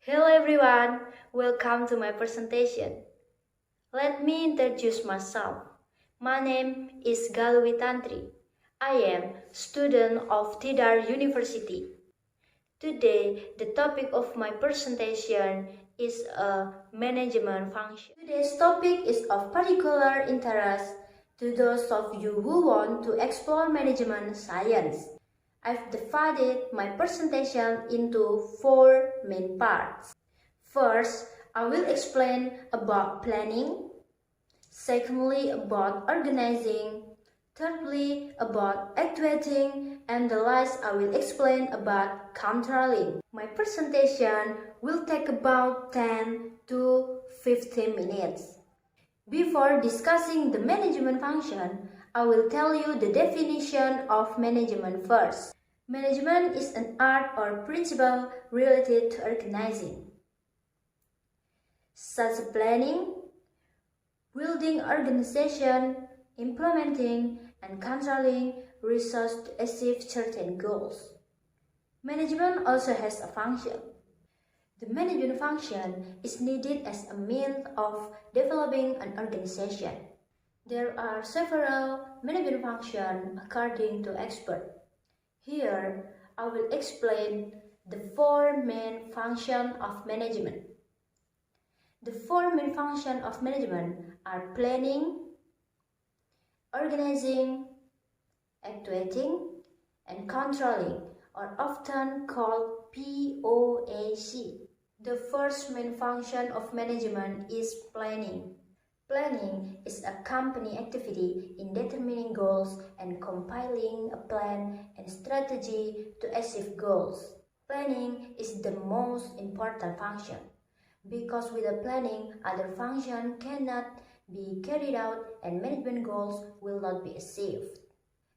Hello everyone, welcome to my presentation. Let me introduce myself. My name is Galuh Witantri. I am student of Tidar University. Today, the topic of my presentation is a management function. Today's topic is of particular interest to those of you who want to explore management science. I've divided my presentation into 4 main parts. First, I will explain about planning. Secondly, about organizing. Thirdly, about actuating. And the last, I will explain about controlling. My presentation will take about 10 to 15 minutes. Before discussing the management function, I will tell you the definition of management first. Management is an art or principle related to organizing, such as planning, building organization, implementing, and controlling resources to achieve certain goals. Management also has a function. The management function is needed as a means of developing an organization. There are several management functions according to experts. Here, I will explain the 4 main functions of management. The 4 main functions of management are planning, organizing, actuating, and controlling, or often called POAC. The first main function of management is planning. Planning is a company activity in determining goals and compiling a plan and strategy to achieve goals. Planning is the most important function because without planning, other functions cannot be carried out and management goals will not be achieved.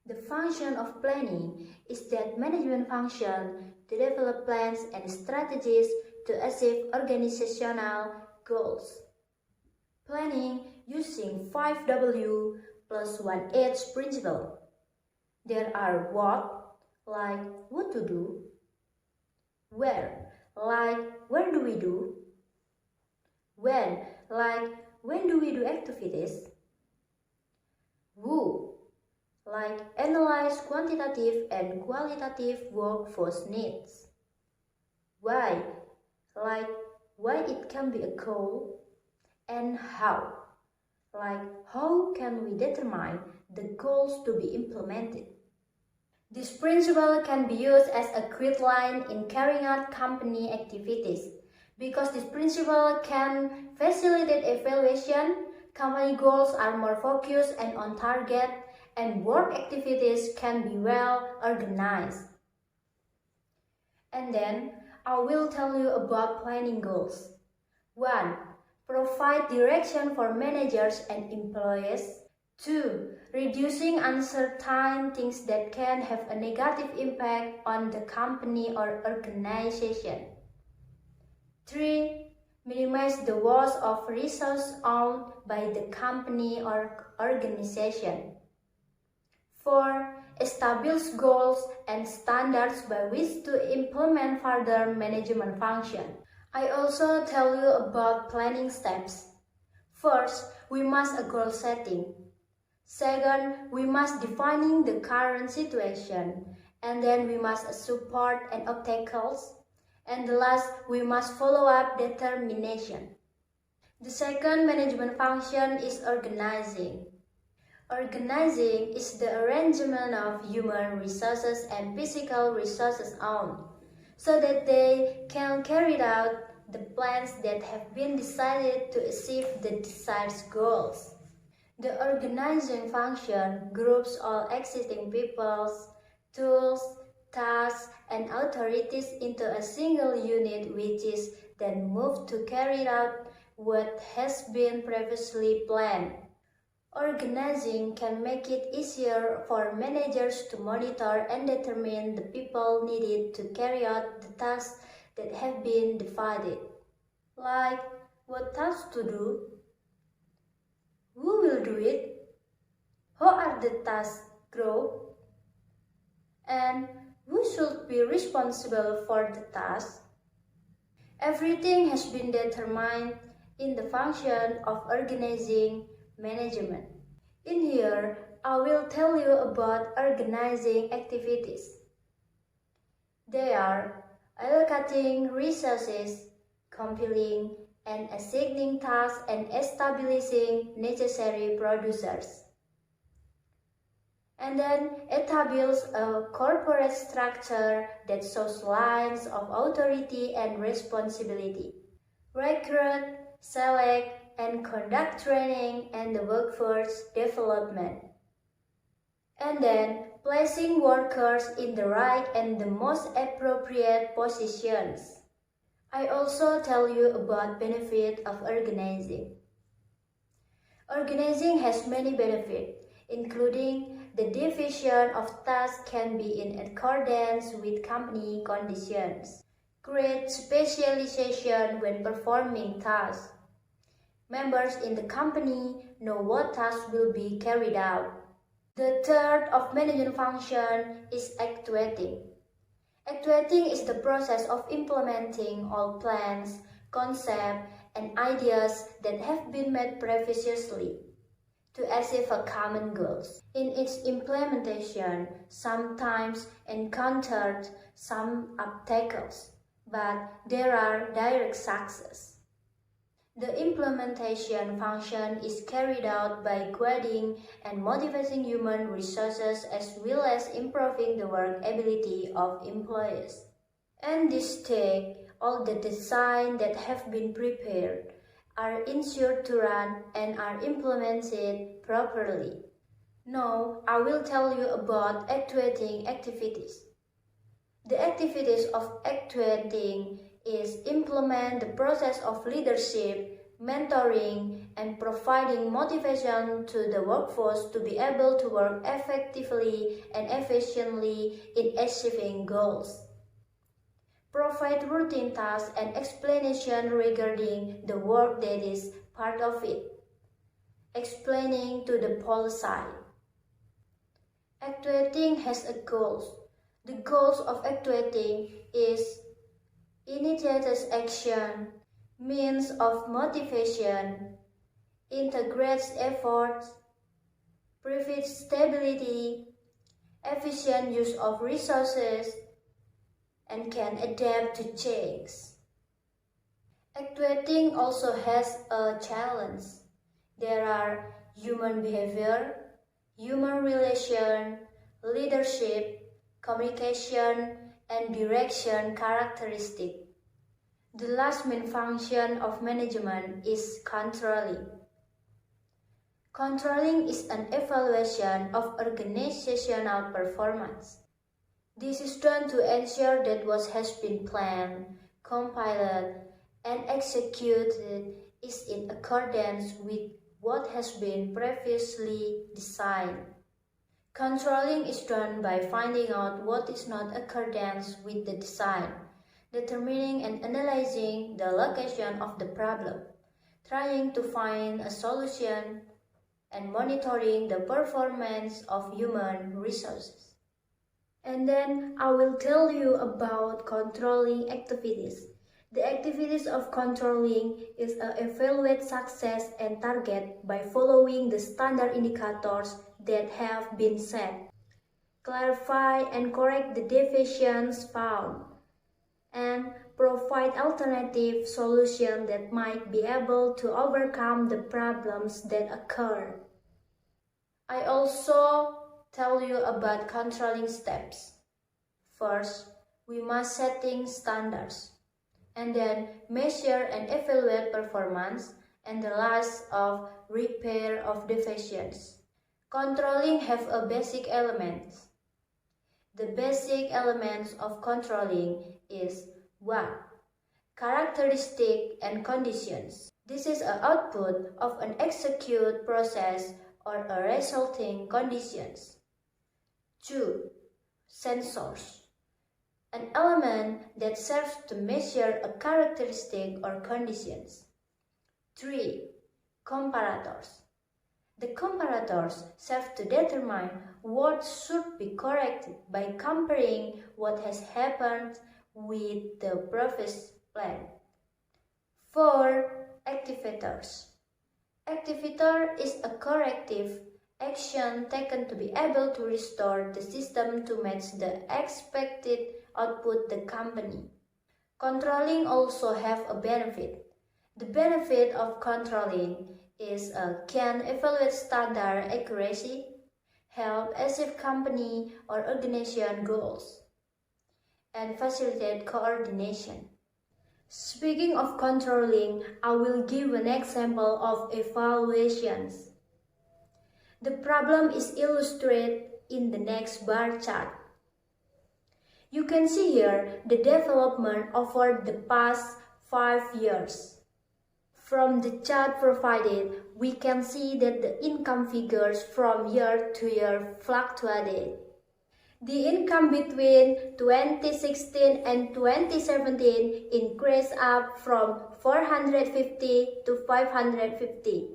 The function of planning is that management function to develop plans and strategies to achieve organizational goals. Planning using 5W plus 1H principle. There are what, like what to do, where, like where do we do, when, like when do we do activities, who, like analyze quantitative and qualitative workforce needs, why, like why it can be a goal, and how, like how can we determine the goals to be implemented. This principle can be used as a guideline in carrying out company activities. Because this principle can facilitate evaluation, company goals are more focused and on target, and work activities can be well organized. And then, I will tell you about planning goals. 1. Provide direction for managers and employees. 2. Reducing uncertain things that can have a negative impact on the company or organization. 3. Minimize the loss of resources owned by the company or organization. 4. Establish goals and standards by which to implement further management function. I also tell you about planning steps. First, we must a goal setting. Second, we must defining the current situation. And then we must support and obstacles. And the last, we must follow up determination. The second management function is organizing. Organizing is the arrangement of human resources and physical resources owned, so that they can carry out the plans that have been decided to achieve the desired goals. The organizing function groups all existing peoples, tools, tasks, and authorities into a single unit which is then moved to carry out what has been previously planned. Organizing can make it easier for managers to monitor and determine the people needed to carry out the tasks that have been divided. Like what tasks to do, who will do it, how are the tasks grouped, and who should be responsible for the task. Everything has been determined in the function of organizing management. In here, I will tell you about organizing activities. They are allocating resources, compiling and assigning tasks, and establishing necessary producers. And then establish a corporate structure that shows lines of authority and responsibility. Recruit, select, and conduct training and the workforce development. And then placing workers in the right and the most appropriate positions. I also tell you about benefit of organizing. Organizing has many benefits, including the division of tasks can be in accordance with company conditions. Great specialization when performing tasks. Members in the company know what tasks will be carried out. The third of management function is actuating. Actuating is the process of implementing all plans, concepts, and ideas that have been made previously to achieve a common goals. In its implementation, sometimes encountered some obstacles, but there are direct success. The implementation function is carried out by guiding and motivating human resources as well as improving the work ability of employees. And this take all the design that have been prepared are ensured to run and are implemented properly. Now, I will tell you about actuating activities. The activities of actuating is implement the process of leadership, mentoring, and providing motivation to the workforce to be able to work effectively and efficiently in achieving goals. Provide routine tasks and explanation regarding the work that is part of it. Explaining to the policy. Actuating has a goal. The goals of actuating is initiates action, means of motivation, integrates efforts, provides stability, efficient use of resources, and can adapt to change. Actuating also has a challenge. There are human behavior, human relation, leadership, communication, and direction characteristics. The last main function of management is controlling. Controlling is an evaluation of organizational performance. This is done to ensure that what has been planned, compiled, and executed is in accordance with what has been previously designed. Controlling is done by finding out what is not in accordance with the design, determining and analyzing the location of the problem, trying to find a solution, and monitoring the performance of human resources. And then I will tell you about controlling activities. The activities of controlling is to evaluate success and target by following the standard indicators that have been set. Clarify and correct the deviations found. And provide alternative solutions that might be able to overcome the problems that occur. I also tell you about controlling steps. First, we must setting standards, and then measure and evaluate performance, and the last of repair of deviations. Controlling have a basic elements. The basic elements of controlling is 1. Characteristic and conditions. This is an output of an execute process or a resulting conditions. 2. Sensors. An element that serves to measure a characteristic or conditions. 3. Comparators. The comparators serve to determine what should be corrected by comparing what has happened with the previous plan. 4. Activators. Activator is a corrective action taken to be able to restore the system to match the expected output the company. Controlling also have a benefit. The benefit of controlling is can evaluate standard accuracy, help achieve company or organization goals, and facilitate coordination. Speaking of controlling, I will give an example of evaluations. The problem is illustrated in the next bar chart. You can see here the development over the past 5 years. From the chart provided, we can see that the income figures from year to year fluctuated. The income between 2016 and 2017 increased up from 450 to 550.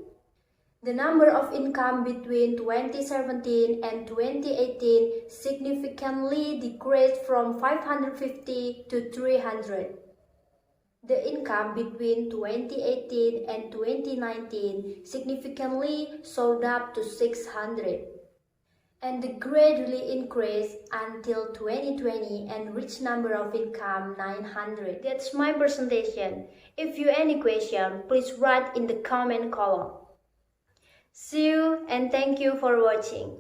The number of income between 2017 and 2018 significantly decreased from 550 to 300. The income between 2018 and 2019 significantly soared up to 600. And gradually increased until 2020 and reached number of income 900. That's my presentation. If you any question, please write in the comment column. See you and thank you for watching.